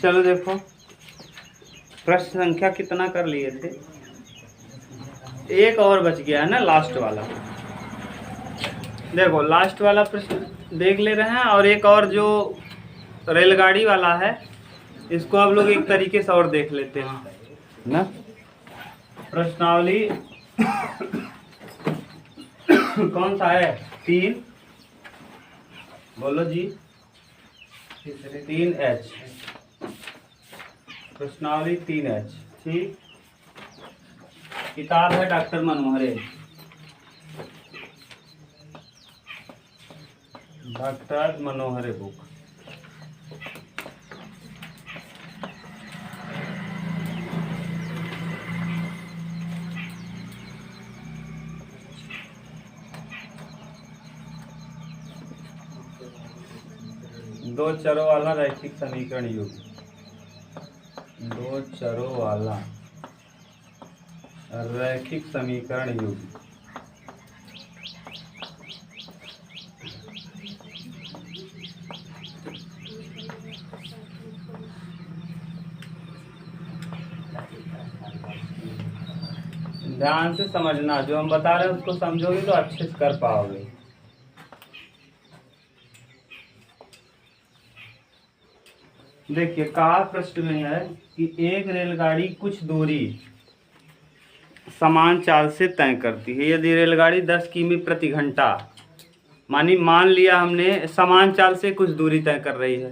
चलो देखो, प्रश्न संख्या कितना कर लिए थे, एक और बच गया है ना, लास्ट वाला। देखो लास्ट वाला प्रश्न देख ले रहे हैं, और एक और जो रेलगाड़ी वाला है इसको आप लोग एक तरीके से और देख लेते हैं ना। प्रश्नावली कौन सा है? 3, बोलो जी, 3H, प्रश्नावली 3H, ठीक। किताब है डॉक्टर मनोहरे, डॉक्टर मनोहरे बुक। दो चरों वाला रैखिक समीकरण युग्म, दो चरों वाला रैखिक समीकरण युग्म। ध्यान से समझना, जो हम बता रहे हैं उसको समझोगे तो अच्छे से कर पाओगे। देखिए कहा प्रश्न में है कि एक रेलगाड़ी कुछ दूरी समान चाल से तय करती है। यदि रेलगाड़ी 10 किमी प्रति घंटा, मान लिया हमने समान चाल से कुछ दूरी तय कर रही है,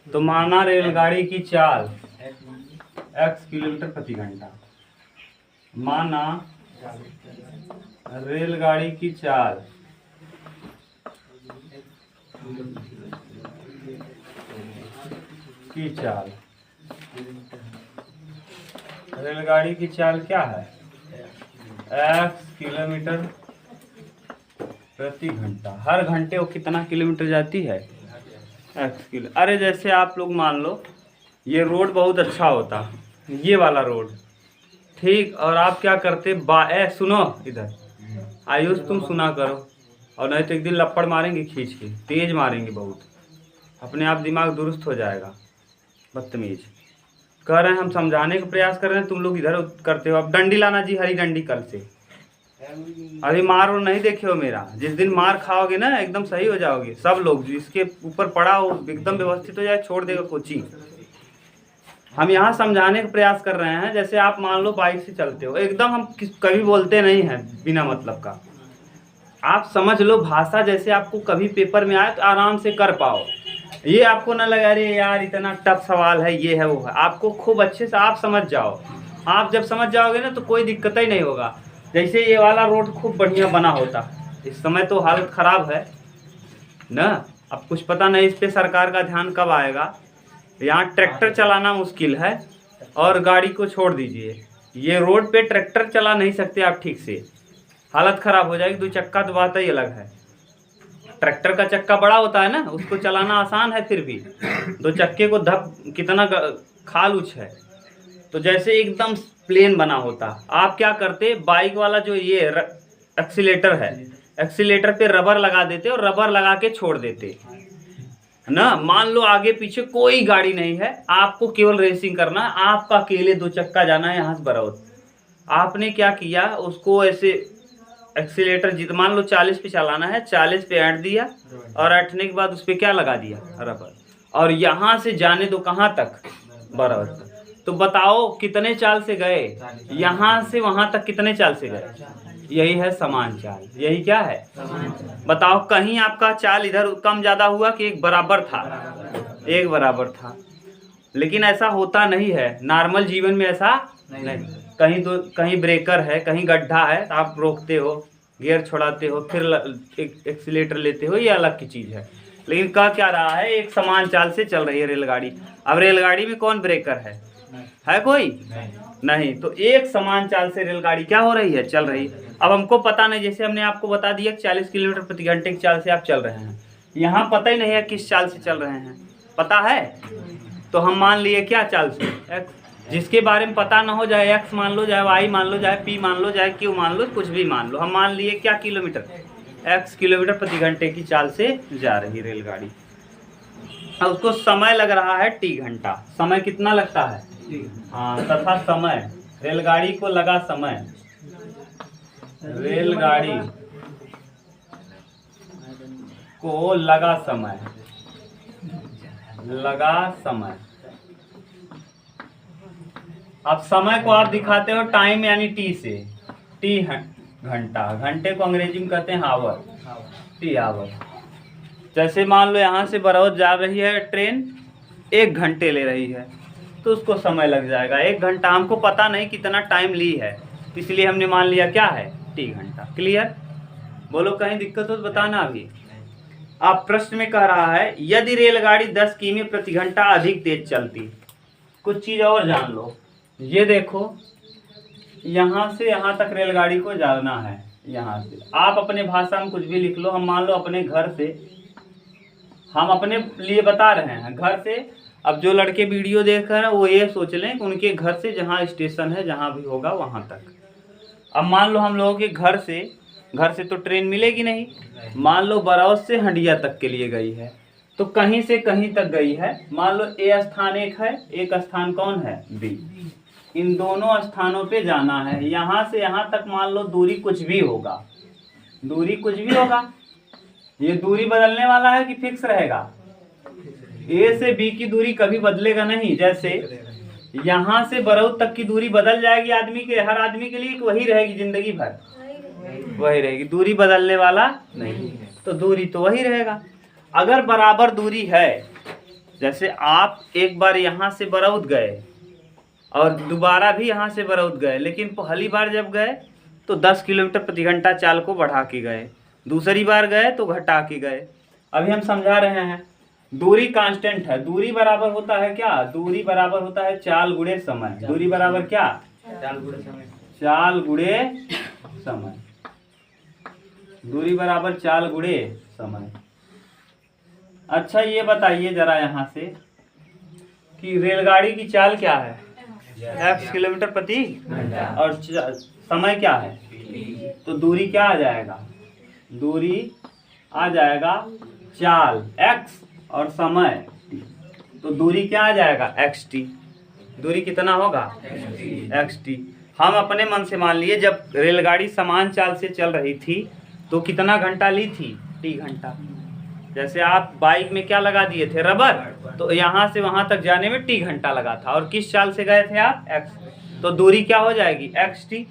तो माना रेलगाड़ी की चाल x किलोमीटर प्रति घंटा, माना रेलगाड़ी की चाल रेलगाड़ी की चाल क्या है? x किलोमीटर प्रति घंटा। हर घंटे वो कितना किलोमीटर जाती है? x kilo. अरे जैसे आप लोग मान लो ये रोड बहुत अच्छा होता, ये वाला रोड, ठीक, और आप क्या करते, सुनो इधर आयुष, तुम सुना करो, और नहीं तो एक दिन लपड़ मारेंगे खींच के, तेज मारेंगे बहुत, अपने आप दिमाग दुरुस्त हो जाएगा। बदतमीज कह रहे हैं, हम समझाने का प्रयास कर रहे हैं, तुम लोग इधर करते हो। अब डंडी लाना जी, हरी डंडी कल से। अभी मार और नहीं देखे हो मेरा, जिस दिन मार खाओगे ना एकदम सही हो जाओगे सब लोग, जिसके ऊपर पड़ा हो एकदम व्यवस्थित हो जाए, छोड़ देगा कोचिंग। हम यहाँ समझाने का प्रयास कर रहे हैं। जैसे आप मान लो बाइक से चलते हो, एकदम हम कभी बोलते नहीं हैं बिना मतलब का, आप समझ लो भाषा, जैसे आपको कभी पेपर में आए तो आराम से कर पाओ। ये आपको ना लगा अरे यार इतना टफ सवाल है, ये है वो है, आपको खूब अच्छे से आप समझ जाओ। आप जब समझ जाओगे ना तो कोई दिक्कत ही नहीं होगा। जैसे ये वाला रोड खूब बढ़िया बना होता, इस समय तो हालत खराब है ना। अब कुछ पता नहीं इस पे सरकार का ध्यान कब आएगा। यहाँ ट्रैक्टर चलाना मुश्किल है, और गाड़ी को छोड़ दीजिए, ये रोड पे ट्रैक्टर चला नहीं सकते आप ठीक से, हालत खराब हो जाएगी। 2 चक्का तो बात ही अलग है, ट्रैक्टर का चक्का बड़ा होता है ना, उसको चलाना आसान है, फिर भी 2 चक्के को धप कितना खाल उच है। तो जैसे एकदम प्लेन बना होता, आप क्या करते, बाइक वाला जो ये एक्सीलेटर है, एक्सीलेटर पे रबर लगा देते और रबर लगा के छोड़ देते ना। मान लो आगे पीछे कोई गाड़ी नहीं है, आपको केवल रेसिंग करना है, आपका अकेले 2 चक्का जाना है यहाँ से बरौत। आपने क्या किया, उसको ऐसे एक्सीलेटर जित मान लो 40 पे चलाना है, 40 पे ऐंठ दिया, और ऐंठने के बाद उस पर क्या लगा दिया, रबर, और यहाँ से जाने दो कहाँ तक, बरौत। तो बताओ कितने चाल से गए, यहाँ से वहां तक कितने चाल से गए? यही है समान चाल। यही क्या है? बताओ कहीं आपका चाल इधर कम ज्यादा हुआ कि एक बराबर था? एक बराबर था। लेकिन ऐसा होता नहीं है नॉर्मल जीवन में, ऐसा नहीं। कहीं ब्रेकर है, कहीं गड्ढा है, तो आप रोकते हो, गियर छोड़ाते हो, फिर एक्सीलेटर लेते हो, ये अलग की चीज है। लेकिन कह क्या रहा है, एक समान चाल से चल रही है रेलगाड़ी। अब रेलगाड़ी में कौन ब्रेकर है कोई नहीं। तो एक समान चाल से रेलगाड़ी क्या हो रही है, चल रही है। अब हमको पता नहीं, जैसे हमने आपको बता दिया 40 किलोमीटर प्रति घंटे की चाल से आप चल रहे हैं, यहाँ पता ही नहीं है किस चाल से चल रहे हैं, पता है तो हम मान लिए क्या चाल से, x। जिसके बारे में पता ना हो, जाए x मान लो, चाहे y मान लो, चाहे p मान लो, चाहे q मान लो, कुछ भी मान लो, हम मान लिए क्या किलोमीटर, x किलोमीटर प्रति घंटे की चाल से जा रही रेलगाड़ी। अब उसको समय लग रहा है t घंटा। समय कितना लगता है? हाँ, तथा समय, रेलगाड़ी को लगा समय, रेलगाड़ी को लगा समय, लगा समय। अब समय को आप दिखाते हो टाइम यानी टी से, टी घंटा, घंटे को अंग्रेजी में कहते हैं हावर, टी हावर। जैसे मान लो यहाँ से बरौत जा रही है ट्रेन, 1 घंटे ले रही है तो उसको समय लग जाएगा 1 घंटा। हमको पता नहीं कितना टाइम ली है, इसलिए हमने मान लिया क्या है, टी घंटा। क्लियर? बोलो कहीं दिक्कत हो तो बताना। अभी आप प्रश्न में कह रहा है यदि रेलगाड़ी 10 किमी प्रति घंटा अधिक तेज चलती। कुछ चीज और जान लो। ये देखो, यहाँ से यहाँ तक रेलगाड़ी को जाना है। यहाँ से आप अपने भाषा में कुछ भी लिख लो। हम मान लो अपने घर से, हम अपने लिए बता रहे हैं घर से। अब जो लड़के वीडियो देख रहे हैं वो ये सोच लें कि उनके घर से जहाँ स्टेशन है, जहाँ भी होगा वहाँ तक। अब मान लो हम लोगों के घर से तो ट्रेन मिलेगी नहीं। मान लो बरौत से हंडिया तक के लिए गई है, तो कहीं से कहीं तक गई है। मान लो ए स्थान एक है, एक स्थान कौन है, बी। इन दोनों स्थानों पे जाना है। यहाँ से यहाँ तक मान लो दूरी कुछ भी होगा, दूरी कुछ भी होगा। ये दूरी बदलने वाला है कि फिक्स रहेगा? ए से बी की दूरी कभी बदलेगा नहीं। जैसे यहाँ से बरौत तक की दूरी बदल जाएगी आदमी के, हर आदमी के लिए वही रहेगी जिंदगी भर, वही रहेगी, दूरी बदलने वाला नहीं। तो दूरी तो वही रहेगा। अगर बराबर दूरी है, जैसे आप एक बार यहाँ से बरौत गए और दोबारा भी यहाँ से बरौत गए, लेकिन पहली बार जब गए तो 10 किलोमीटर प्रति घंटा चाल को बढ़ा के गए, दूसरी बार गए तो घटा के गए। अभी हम समझा रहे हैं दूरी कांस्टेंट है। दूरी बराबर होता है क्या? दूरी बराबर होता है चाल गुणे समय। दूरी बराबर क्या? चाल गुणे समय। चाल गुणे समय। दूरी बराबर चाल गुणे समय। अच्छा ये बताइए जरा यहाँ से कि रेलगाड़ी की चाल क्या है? x किलोमीटर प्रति और समय क्या है? तो दूरी क्या आ जाएगा? दूरी आ जाएगा चाल x और समय t। तो दूरी क्या आ जाएगा? xt। दूरी कितना होगा? xt। हम अपने मन से मान लिए जब रेलगाड़ी समान चाल से चल रही थी तो कितना घंटा ली थी? t घंटा। जैसे आप बाइक में क्या लगा दिए थे? रबर। तो यहाँ से वहाँ तक जाने में t घंटा लगा था। और किस चाल से गए थे आप? x। तो दूरी क्या हो जाएगी? xt।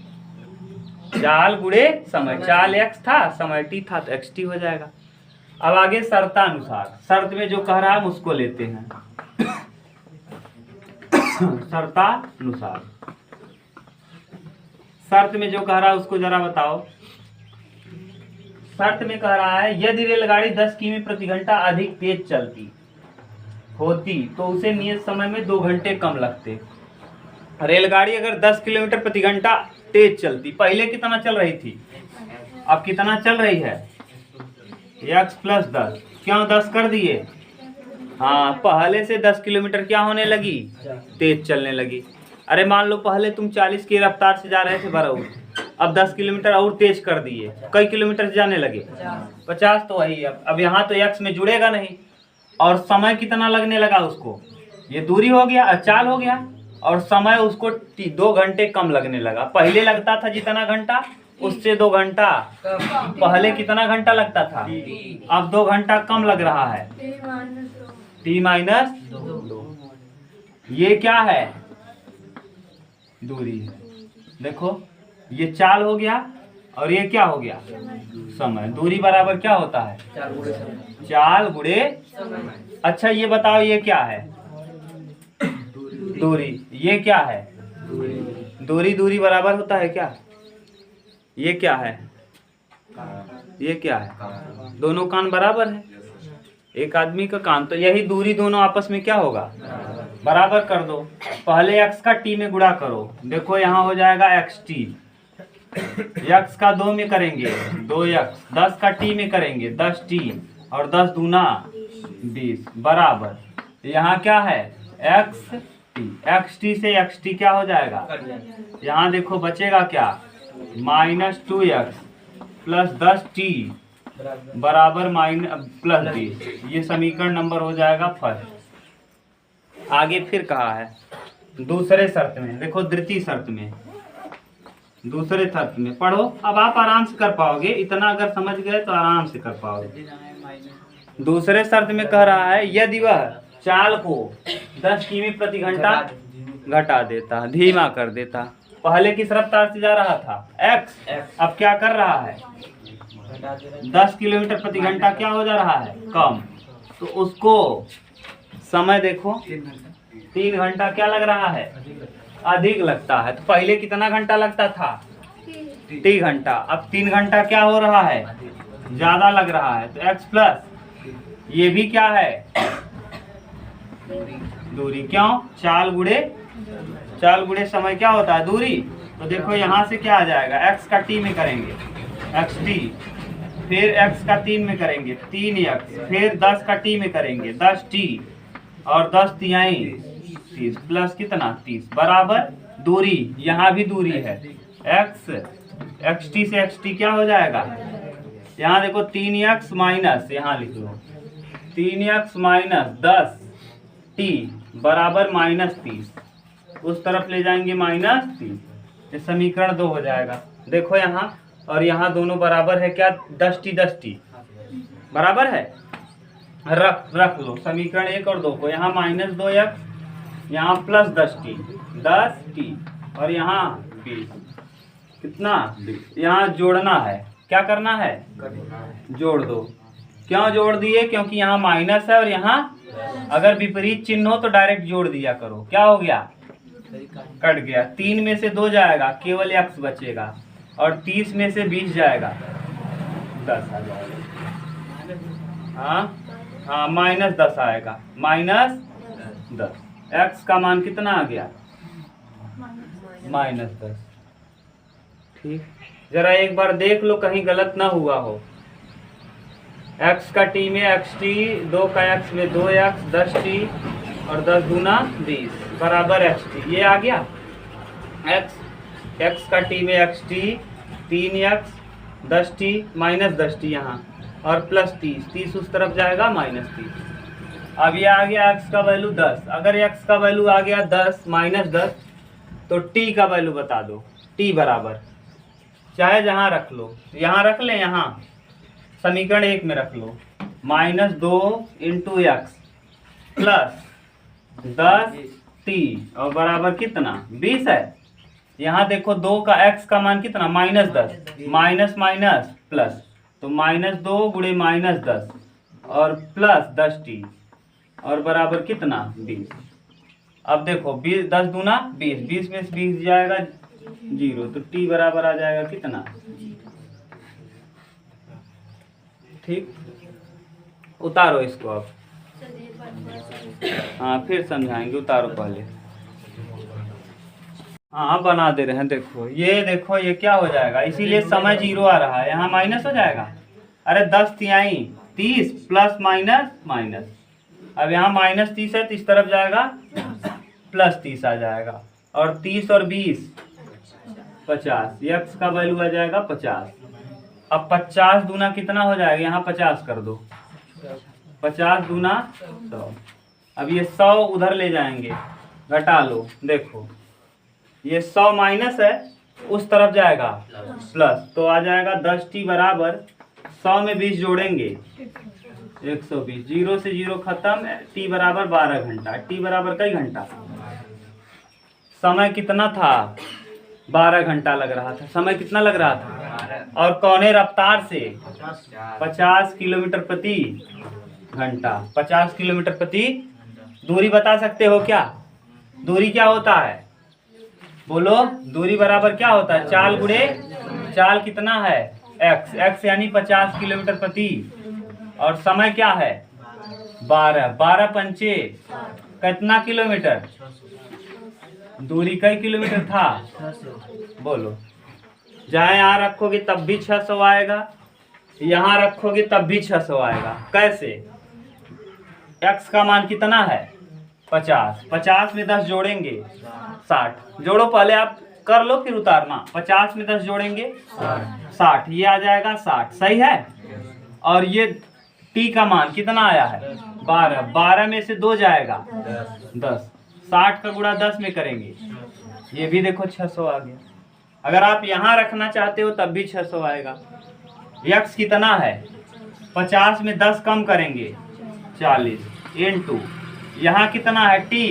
चाल गुणे समय। चाल x था, समय t था, तो xt हो जाएगा। अब आगे शर्तानुसार, शर्त में जो कह रहा है हम उसको लेते हैं। शर्तानुसार, शर्त में जो कह रहा है उसको जरा बताओ। शर्त में कह रहा है यदि रेलगाड़ी 10 किमी प्रति घंटा अधिक तेज चलती होती तो उसे नियत समय में 2 घंटे कम लगते। रेलगाड़ी अगर 10 किलोमीटर प्रति घंटा तेज चलती, पहले कितना चल रही थी, अब कितना चल रही है? x + 10। क्यों 10 कर दिए? हाँ, पहले से 10 किलोमीटर क्या होने लगी? तेज चलने लगी। अरे मान लो पहले तुम 40 की रफ्तार से जा रहे थे बरौत, अब 10 किलोमीटर और तेज कर दिए, कई किलोमीटर जाने लगे? 50। तो वही अब यहाँ तो x में जुड़ेगा नहीं। और समय कितना लगने लगा उसको? ये दूरी हो गया, चाल हो गया, और समय उसको 2 घंटे कम लगने लगा। पहले लगता था जितना घंटा, उससे 2 घंटा पहले कितना घंटा लगता था, अब 2 घंटा कम लग रहा है। t-2। ये क्या है? दूरी है। देखो ये चाल हो गया और ये क्या हो गया? समय। दूरी बराबर क्या होता है? चाल गुणे समय। अच्छा ये बताओ ये क्या है? दूरी। ये क्या है? दूरी। दूरी बराबर होता है क्या? ये क्या है? ये क्या है? दोनों कान बराबर है, एक आदमी का कान, तो यही दूरी दोनों आपस में क्या होगा? बराबर कर दो। पहले x का t में गुणा करो। देखो यहाँ हो जाएगा xt। x का 2 में करेंगे 2x, 10 का t में करेंगे 10t, और 10 दूना 20 बराबर यहाँ क्या है? xt। xt से xt क्या हो जाएगा? यहाँ देखो बचेगा क्या? -2x + 10t बराबर माइनस प्लस 20। ये समीकरण नंबर हो जाएगा फर्स्ट। आगे फिर कहा है दूसरे शर्त में, देखो द्वितीय शर्त में, दूसरे शर्त में पढ़ो। अब आप आराम से कर पाओगे, इतना अगर समझ गए तो आराम से कर पाओगे। दूसरे शर्त में कह रहा है यदि वह चाल को 10 किमी प्रति घंटा घटा देता, धीमा कर देता। पहले किस रफ्तार से जा रहा था? x। अब क्या कर रहा है? 10 किलोमीटर प्रति घंटा क्या हो जा रहा है? कम। तो उसको समय देखो 3 घंटा क्या लग रहा है? अधिक लगता है। तो पहले कितना घंटा लगता था? 3 घंटा। अब 3 घंटा क्या हो रहा है? ज्यादा लग रहा है। तो x प्लस ये भी क्या है? दूरी। क्यों? चाल गुड़े समय क्या होता है? दूरी। तो देखो यहाँ से क्या आ जाएगा? x का t में करेंगे xt, फिर x का 3 में करेंगे 3x, फिर 10 का t में करेंगे 10t, और 10 तिहाई 30 प्लस कितना? 30 बराबर दूरी। यहाँ भी दूरी है xt से xt क्या हो जाएगा? यहाँ देखो 3x माइनस, यहाँ लिख लो 3x माइनस 10t बराबर -30। उस तरफ ले जाएंगे -30। ये समीकरण 2 हो जाएगा। देखो यहाँ और यहाँ दोनों बराबर है क्या? 10t बराबर है। रख लो समीकरण 1 और 2 को। यहाँ -2x, यहाँ प्लस 10t और यहाँ 20। कितना? 20। यहाँ जोड़ना है। क्या करना है? जोड़ दो। क्यों जोड़ दिए? क्योंकि यहाँ माइनस है और यहाँ अगर विपरीत चिन्ह हो तो डायरेक्ट जोड़ दिया करो। क्या हो गया? कट गया। 3 में से 2 जाएगा, केवल x बचेगा, और 30 में से 20 जाएगा, 10 आ जाएगा। हाँ -10 आएगा, -10। x का मान कितना आ गया? -10। ठीक, जरा एक बार देख लो कहीं गलत ना हुआ हो। x का t में xt, 2 का x में 2x, 10t और 10 दूना 20 बराबर xt। ये आ गया x का t में xt, 3x, 10t -10t यहाँ, और प्लस 30 उस तरफ जाएगा -30। अब ये आ गया x का वैल्यू 10। अगर x का वैल्यू आ गया 10 -10 तो t का वैल्यू बता दो। t बराबर चाहे जहाँ रख लो, यहाँ रख ले, यहाँ समीकरण 1 में रख लो, -2 × x प्लस 10t और बराबर कितना? 20 है। यहाँ देखो 2 का x का मान कितना? -10, माइनस प्लस, तो -2 × -10 और प्लस 10t और बराबर कितना? 20। अब देखो 10 दूना 20, 20 में से 20 जाएगा 0, तो t बराबर आ जाएगा कितना? ठीक, उतारो इसको अब। हाँ फिर समझाएंगे, उतारो पहले। हाँ बना दे रहे हैं। देखो ये क्या हो जाएगा? इसीलिए समय 0 आ रहा है, यहाँ माइनस हो जाएगा। अरे 10 तिहाई 30 प्लस माइनस। अब यहाँ -30 है तो इस तरफ जाएगा +30 आ जाएगा, और 30 और 20 50। x का वैल्यू आ जाएगा 50। अब 50 दूना कितना हो जाएगा? यहाँ 50 कर दो, 50 दूना 100। अब ये 100 उधर ले जाएंगे, घटा लो। देखो ये 100 माइनस है, उस तरफ जाएगा प्लस, तो आ जाएगा 10t बराबर 100 में 20 जोड़ेंगे 120। 0 से 0 खत्म, t बराबर 12 घंटा। t बराबर कई घंटा? समय कितना था? 12 घंटा लग रहा था। समय कितना लग रहा था? और कौने रफ्तार से? 50 किलोमीटर प्रति घंटा। 50 किलोमीटर प्रति। दूरी बता सकते हो क्या? दूरी क्या होता है? बोलो, दूरी बराबर क्या होता है? चाल गुणे चाल कितना है? x यानी 50 किलोमीटर प्रति, और समय क्या है? 12 पंचे कितना किलोमीटर? दूरी कई किलोमीटर था? बोलो। जहाँ यहाँ रखोगे तब भी 600 आएगा, यहाँ रखोगे तब भी 600 आएगा। कैसे? x का मान कितना है? 50। 50 में 10 जोड़ेंगे 60। जोड़ो पहले, आप कर लो फिर उतारना। 50 में 10 जोड़ेंगे 60, ये आ जाएगा 60। सही है? और ये टी का मान कितना आया है 12, 12 में से 2 जाएगा 10, 60 का गुणा 10 में करेंगे, ये भी देखो 600 आ गया। अगर आप यहाँ रखना चाहते हो तब भी 600 आएगा। यक्स कितना है 50 में 10 कम करेंगे 40 इंटू यहाँ कितना है टी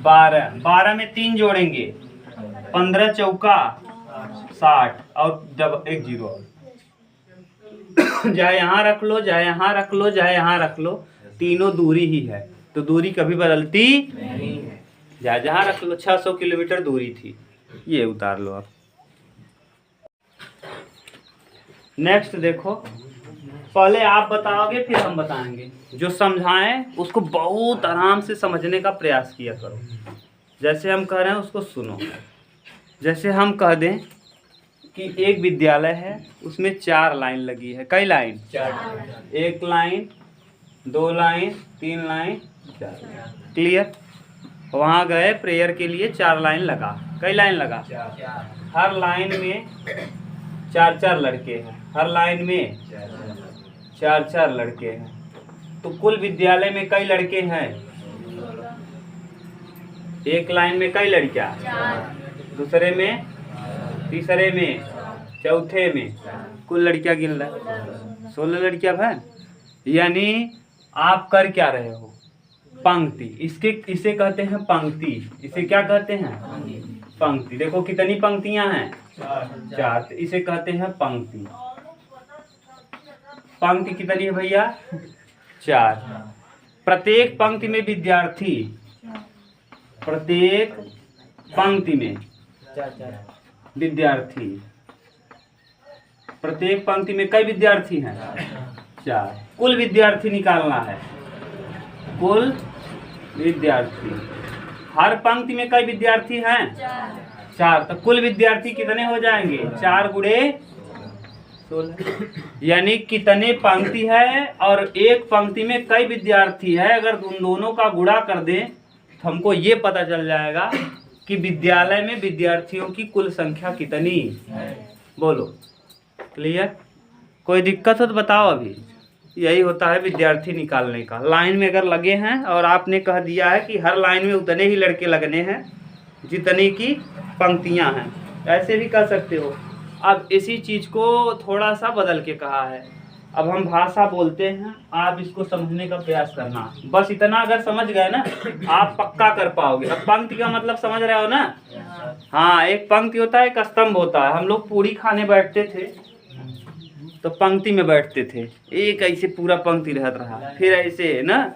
12, 12 में 3 जोड़ेंगे 15 चौका 60 और जब एक जीरो चाहे यहाँ रख लो, चाहे यहाँ रख लो, चाहे यहाँ रख लो, तीनों दूरी ही है, तो दूरी कभी बदलती नहीं है। जहाँ रख लो 600 किलोमीटर दूरी थी, ये उतार लो आप। नेक्स्ट देखो, पहले आप बताओगे फिर हम बताएंगे। जो समझाएं उसको बहुत आराम से समझने का प्रयास किया करो। जैसे हम कह रहे हैं उसको सुनो। जैसे हम कह दें कि एक विद्यालय है, उसमें 4 लाइन लगी है। कई line? 4। 1 line, 2 line, 3 line, 4। Clear? वहाँ गए प्रेयर के लिए, 4 लाइन लगा। कई लाइन लगा? 4। हर लाइन में 4-4 लड़के हैं, हर लाइन में 4-4 लड़के हैं। तो कुल विद्यालय में कई लड़के हैं? एक लाइन में कई लड़कियां? दूसरे में, तीसरे में, चौथे में, कुल लड़कियां गिन ला 16 लड़कियां बहन। यानी आप कर क्या रहे हो? पंक्ति। इसे कहते हैं पंक्ति। इसे क्या कहते हैं? पंक्ति। देखो कितनी पंक्तियां हैं? 4। तो इसे कहते हैं पंक्ति। पंक्ति कितनी है भैया? 4। प्रत्येक पंक्ति में विद्यार्थी, प्रत्येक पंक्ति में विद्यार्थी, प्रत्येक पंक्ति में कई विद्यार्थी हैं? 4। कुल विद्यार्थी निकालना है। कुल विद्यार्थी, हर पंक्ति में कई विद्यार्थी हैं? 4। तो कुल विद्यार्थी कितने हो जाएंगे? 4 गुणे 16। यानी कितने पंक्ति है और एक पंक्ति में कई विद्यार्थी है, अगर उन दोनों का गुणा कर दें तो हमको ये पता चल जाएगा कि विद्यालय में विद्यार्थियों की कुल संख्या कितनी है। बोलो। क्लियर? कोई दिक्कत हो तो बताओ। अभी यही होता है विद्यार्थी निकालने का। लाइन में अगर लगे हैं और आपने कह दिया है कि हर लाइन में उतने ही लड़के लगने हैं जितनी की पंक्तियां हैं, ऐसे भी कर सकते हो। अब इसी चीज़ को थोड़ा सा बदल के कहा है। अब हम भाषा बोलते हैं, आप इसको समझने का प्रयास करना। बस इतना अगर समझ गए ना, आप पक्का कर पाओगे। अब पंक्ति का मतलब समझ रहे हो ना? हाँ, एक पंक्ति होता है, एक स्तंभ होता है। हम लोग पूरी खाने बैठते थे तो पंक्ति में बैठते थे, एक ऐसे पूरा पंक्ति रहता रहा, फिर ऐसे ना।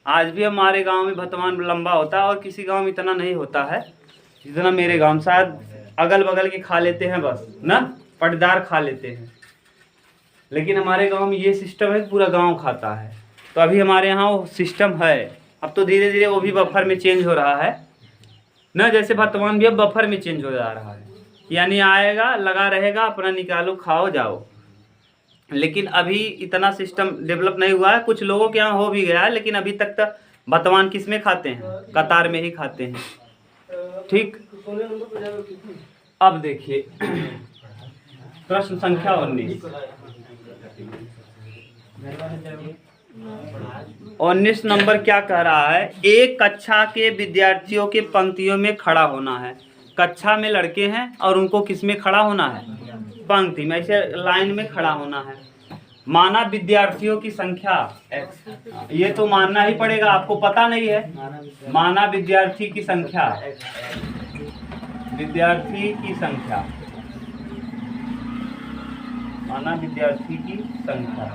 आज भी हमारे गांव में भतवान लंबा होता है और किसी गांव में इतना नहीं होता है जितना मेरे गांव। शायद अगल बगल के खा लेते हैं बस ना, पटदार खा लेते हैं, लेकिन हमारे गांव में ये सिस्टम है कि पूरा गांव खाता है। तो अभी हमारे यहाँ वो सिस्टम है। अब तो धीरे धीरे वो भी बफर में चेंज हो रहा है ना, जैसे भतवान भी अब बफर में चेंज हो जा रहा है। यानी आएगा, लगा रहेगा, अपना निकालो, खाओ, जाओ। लेकिन अभी इतना सिस्टम डेवलप नहीं हुआ है। कुछ लोगों के यहाँ हो भी गया है, लेकिन अभी तक तो भतवान किस में खाते हैं? कतार में ही खाते हैं। ठीक। अब देखिए प्रश्न संख्या 19 नंबर क्या कह रहा है? एक कक्षा के विद्यार्थियों के पंक्तियों में खड़ा होना है। कक्षा में लड़के हैं और उनको किस में खड़ा होना है? पंक्ति में, ऐसे लाइन में खड़ा होना है। माना विद्यार्थियों की संख्या x, ये तो मानना ही पड़ेगा, आपको पता नहीं है। माना विद्यार्थी की संख्या, विद्यार्थी की संख्या, माना विद्यार्थी की संख्या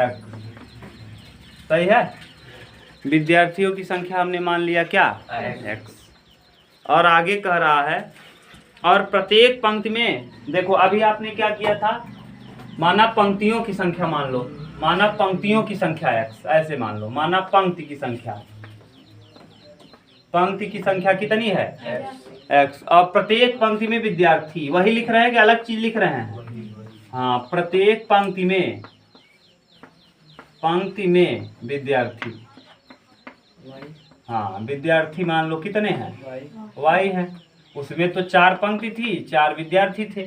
x, सही है। विद्यार्थियों की संख्या हमने मान लिया क्या? x। और आगे कह रहा है, और प्रत्येक पंक्ति में, देखो अभी आपने क्या किया था? माना पंक्तियों की संख्या मान लो, माना पंक्तियों की संख्या x, ऐसे मान लो। माना पंक्ति की संख्या, पंक्ति की संख्या कितनी है? x। और प्रत्येक पंक्ति में विद्यार्थी, वही लिख रहे हैं कि अलग चीज लिख रहे हैं? हाँ, प्रत्येक पंक्ति में, पंक्ति में विद्यार्थी। हाँ, विद्यार्थी मान लो कितने हैं? y है। उसमें तो 4 पंक्ति थी, 4 विद्यार्थी थे।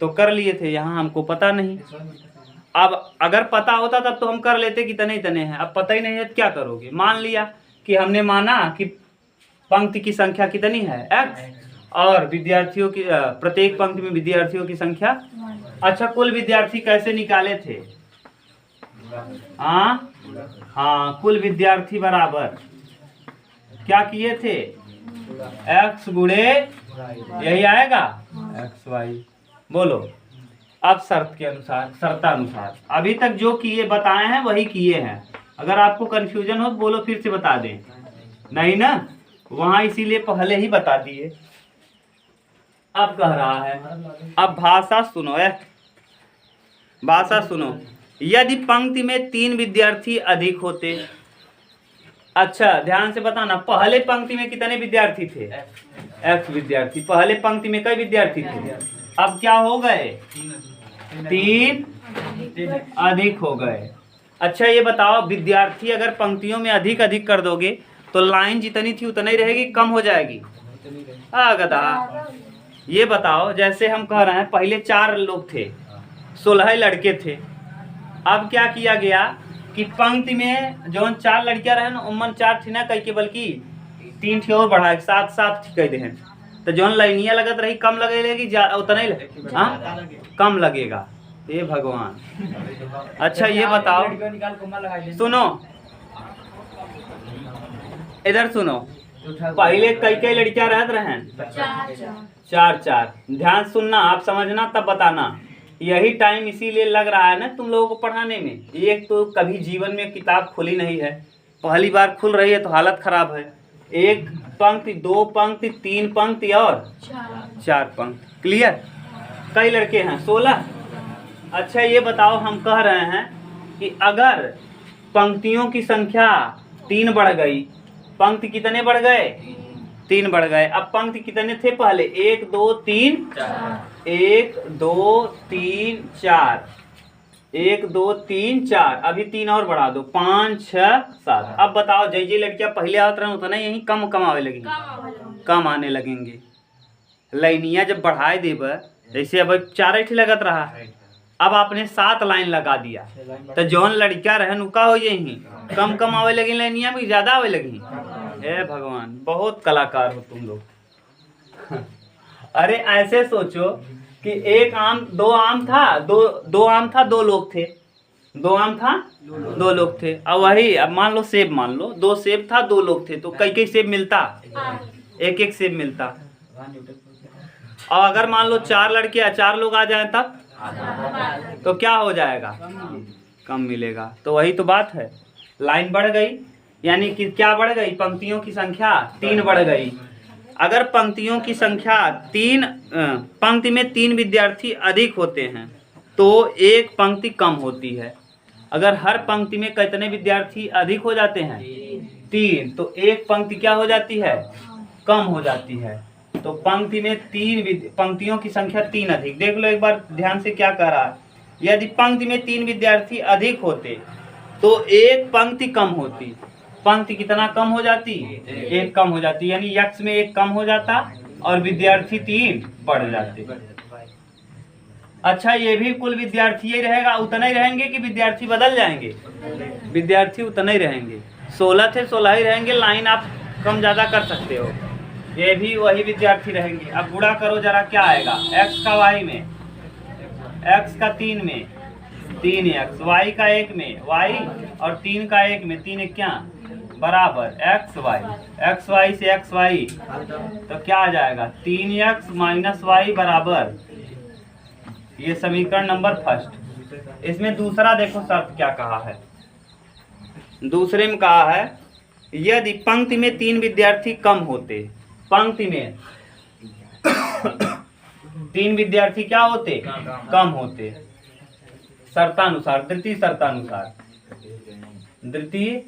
तो कर लिए थे, यहाँ हमको पता नहीं। अब अगर पता होता तब तो हम कर लेते कि इतने इतने हैं, अब पता ही नहीं है तो क्या करोगे। मान लिया कि हमने माना कि पंक्ति की संख्या कितनी है x, और विद्यार्थियों की प्रत्येक पंक्ति में विद्यार्थियों की संख्या। अच्छा, कुल विद्यार्थी कैसे निकाले थे? हाँ, कुल विद्यार्थी बराबर क्या किए थे? x गुणे, यही आएगा x y। बोलो अब शर्त के अनुसार, शर्तानुसार अभी तक जो किए बताए हैं वही किए हैं। अगर आपको कंफ्यूजन हो तो बोलो, फिर से बता दें। नहीं ना, वहां इसीलिए पहले ही बता दिए। अब कह रहा है, अब भाषा सुनो भाषा सुनो। यदि पंक्ति में 3 विद्यार्थी अधिक होते। अच्छा ध्यान से बताना, पहले पंक्ति में कितने विद्यार्थी थे? x विद्यार्थी। पहले पंक्ति में कई विद्यार्थी थे? अब क्या हो गए? 3 अधिक हो गए। अच्छा ये बताओ, विद्यार्थी अगर पंक्तियों में अधिक अधिक कर दोगे तो लाइन जितनी थी उतनी ही रहेगी, कम हो जाएगी? गधा, ये बताओ, जैसे हम कह रहे हैं पहले 4 लोग थे, 16 लड़के थे। अब क्या किया गया कि पंक्ति में जो 4 लड़कियां रहे ना, उमन 4 थी ना कह के, बल्कि 3 थी और बढ़ा 7 कह दे। तो जो लाइनिया लगत रही कम लगेगी, उतना ही कम लगेगा। ये भगवान। अच्छा ये बताओ, सुनो इधर सुनो, पहले कई लड़कियां रहत रहे? 4। ध्यान सुनना, आप समझना तब बताना। यही टाइम इसीलिए लग रहा है ना तुम लोगों को पढ़ाने में। एक तो कभी जीवन में किताब खुली नहीं है, पहली बार खुल रही है तो हालत खराब है। 1 पंक्ति, 2 पंक्ति, 3 पंक्ति और 4 पंक्ति। क्लियर? कई लड़के हैं? 16। अच्छा ये बताओ, हम कह रहे हैं कि अगर पंक्तियों की संख्या 3 बढ़ गई, पंक्ति कितने बढ़ गए? 3 बढ़ गए। अब पंक्ति कितने थे पहले? 1 2 3 1 2 3 4, 1 2 3 4, अभी 3 और बढ़ा दो, 5 6 7। अब बताओ, जय लड़कियां पहले आते रहे उतना यही कम आवे लगेंगे, कम आने लगेंगे। लाइनिया जब बढ़ाए देब, जैसे अब 4 ही लगत रहा, अब आपने 7 लाइन लगा दिया तो जौन लड़कियां रहे उनका हो यही कम आवे लगी, लाइनिया में ज्यादा आवे लगी। हे भगवान, बहुत कलाकार हो तुम लोग। अरे ऐसे सोचो कि 1 आम 2 आम था, 2 आम था, 2 लोग थे, 2 आम था, 2 लोग थे। अब वही, अब मान लो सेब, मान लो 2 सेब था, 2 लोग थे, तो कई सेब मिलता? 1 सेब मिलता। और अगर मान लो 4 लड़के 4 लोग आ जाए तब तो क्या हो जाएगा? कम मिलेगा। तो वही तो बात है, लाइन बढ़ गई, यानी कि क्या बढ़ गई? पंक्तियों की संख्या 3 बढ़ गई। अगर पंक्तियों की संख्या 3, पंक्ति में 3 विद्यार्थी अधिक होते हैं तो 1 पंक्ति कम होती है। अगर हर पंक्ति में कितने विद्यार्थी अधिक हो जाते हैं? 3, तो 1 पंक्ति क्या हो जाती है? कम हो जाती है। तो पंक्ति में 3 पंक्तियों की संख्या 3 अधिक। देख लो एक बार ध्यान से क्या कह रहा है। यदि पंक्ति में 3 विद्यार्थी अधिक होते तो 1 पंक्ति कम होती। पंक्ति कितना कम हो जाती? 1 कम हो जाती, यानी x में 1 कम हो जाता और विद्यार्थी 3 बढ़ जाते। अच्छा ये भी कुल विद्यार्थी ही रहेगा, उतना ही रहेंगे कि विद्यार्थी बदल जाएंगे? विद्यार्थी उतना ही रहेंगे। 16 थे, 16 ही रहेंगे। लाइन आप कम ज्यादा कर सकते हो। ये भी वही विद्यार्थी रहेंगे। अब गुणा करो जरा, क्या आएगा? x का y में, x का 3 में 3x, y का 1 में y, और 3 का 1 में 3 क्या बराबर x y से x y, तो क्या आ जाएगा? 3x माइनस y बराबर, ये समीकरण नंबर फर्स्ट। इसमें दूसरा देखो शर्त क्या कहा है। दूसरे में कहा है यदि पंक्ति में 3 विद्यार्थी कम होते, पंक्ति में 3 विद्यार्थी क्या होते? कम होते। शर्तानुसार, द्वितीय शर्तानुसार, द्वितीय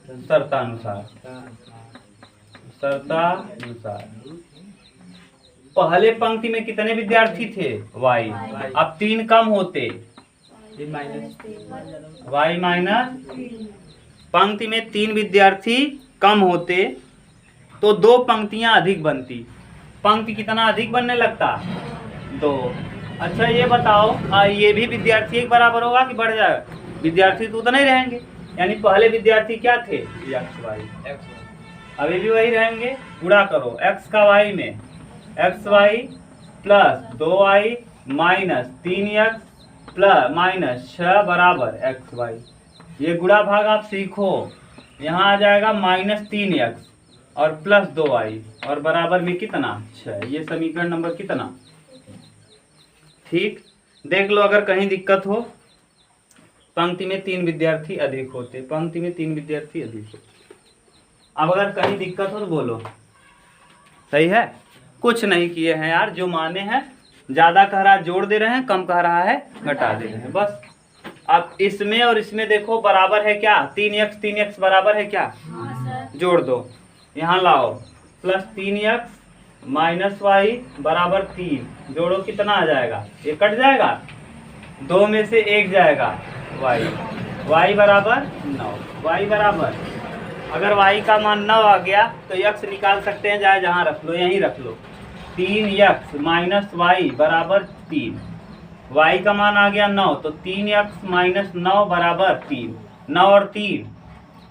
शर्तानुसार, शर्तानुसार पहले पंक्ति में कितने विद्यार्थी थे? y। अब 3 कम होते, y माइनस, पंक्ति में 3 विद्यार्थी कम होते तो 2 पंक्तियां अधिक बनती। पंक्ति कितना अधिक बनने लगता? 2। अच्छा ये बताओ, ये भी विद्यार्थी एक बराबर होगा कि बढ़ जाएगा? विद्यार्थी तो उतना ही रहेंगे, यानी पहले विद्यार्थी क्या थे? X Y. अभी भी वही रहेंगे। गुणा करो एक्स का वाई में, X Y plus 2y minus 3x plus minus 6 बराबर एक्स वाई। ये गुणा भाग आप सीखो। यहाँ आ जाएगा -3x और प्लस 2y और बराबर में कितना? 6। ये समीकरण नंबर कितना? ठीक, देख लो अगर कहीं दिक्कत हो। पंक्ति में 3 विद्यार्थी अधिक होते, पंक्ति में 3 विद्यार्थी अधिक होते। अब अगर कहीं दिक्कत हो तो बोलो। सही है, कुछ नहीं किए हैं यार, जो माने हैं। ज्यादा कह रहा है जोड़ दे रहे हैं, कम कह रहा है घटा दे रहे हैं, बस। अब इसमें और इसमें देखो बराबर है क्या? 3x बराबर है क्या? जोड़ दो, यहाँ लाओ प्लस 3x माइनस वाई बराबर 3। जोड़ो, कितना आ जाएगा? ये कट जाएगा, 2 में से 1 जाएगा वाई। वाई बराबर 9। वाई बराबर, अगर y का मान 9 आ गया तो x निकाल सकते हैं, चाहे जहाँ रख लो, यहीं रख लो। 3x माइनस वाई बराबर 3। y का मान आ गया 9, तो 3x माइनस 9 बराबर 3। 9 और 3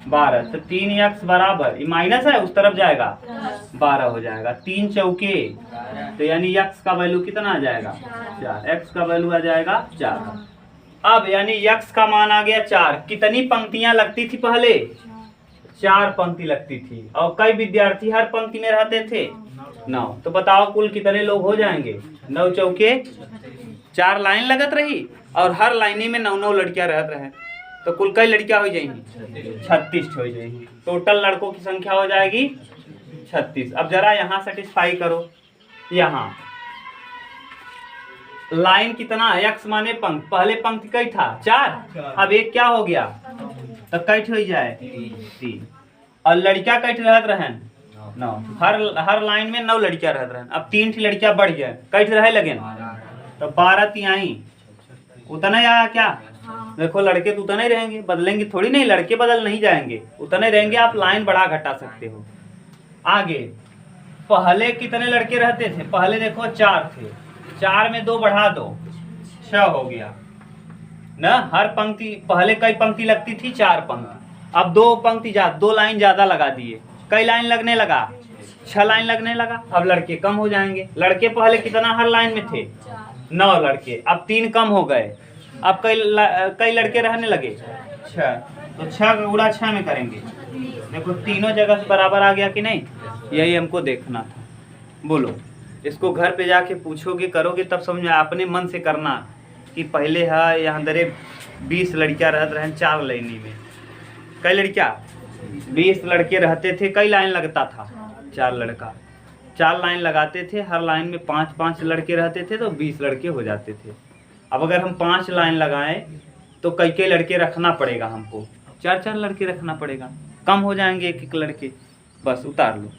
12, तो 3x बराबर, ये माइनस है उस तरफ जाएगा, 12 हो जाएगा। 3 चौके, तो यानी x का वैल्यू कितना आ जाएगा? 4। x का वैल्यू आ जाएगा 4। अब यानी x का मान आ गया 4। कितनी पंक्तियां लगती थी पहले? 4 पंक्ति लगती थी। और कई विद्यार्थी हर पंक्ति में रहते थे? 9। तो बताओ कुल कितने लोग हो जाएंगे? 9 चौके 4 लाइन लगत रही और हर लाइने में 9 लड़कियां रहत रहे, तो कुल कई लड़कियां हो जाएंगी? 36 हो जाएंगी। टोटल लड़कों की संख्या हो जाएगी 36। अब जरा यहाँ सेटिस्फाई करो। यहाँ लाइन कितना? x माने पंक्ति, पहले पंक्ति कई था? 4। अब एक क्या हो गया? तो कैट हो जाए 3। और लड़कियां कैट रहत रहन 9। हर लाइन में 9 लड़कियां रहत रहन। अब 3 लड़कियां बढ़ गए, कैट रहे लगे तो 12 तिहाई उतना ही आया क्या? देखो लड़के तो उतना ही रहेंगे, बदलेंगे थोड़ी नहीं, लड़के बदल नहीं जाएंगे, उतने रहेंगे। आप लाइन बढ़ा घटा सकते हो। आगे पहले कितने लड़के रहते थे? पहले देखो 4 थे, 4 में 2 बढ़ा दो, 6 हो गया ना। हर पंक्ति पहले कई पंक्ति लगती थी? 4 पंक्ति। अब 2 पंक्ति 2 लाइन ज्यादा लगा दिए, कई लाइन लगने लगा? 6 लाइन लगने लगा। अब लड़के कम हो जाएंगे। लड़के पहले कितना हर लाइन में थे? 9 लड़के, अब 3 कम हो गए। अब कई लड़के रहने लगे 6, तो 6 गुणा 6 में करेंगे। देखो तीनों जगह बराबर आ गया कि नहीं? यही हमको देखना था। बोलो, इसको घर पे जाके पूछोगे, करोगे तब समझ में। अपने मन से करना कि पहले है यहाँ दरे 20 लड़कियां रहते रहे 4 लाइनी में। कई लड़कियां? 20 लड़के रहते थे। कई लाइन लगता था? 4 लड़का। 4 लाइन लगाते थे, हर लाइन में 5-5 लड़के रहते थे, तो 20 लड़के हो जाते थे। अब अगर हम 5 लाइन लगाएं तो कई लड़के रखना पड़ेगा हमको? 4-4 लड़के रखना पड़ेगा। कम हो जाएंगे 1-1 लड़के। बस उतार लो।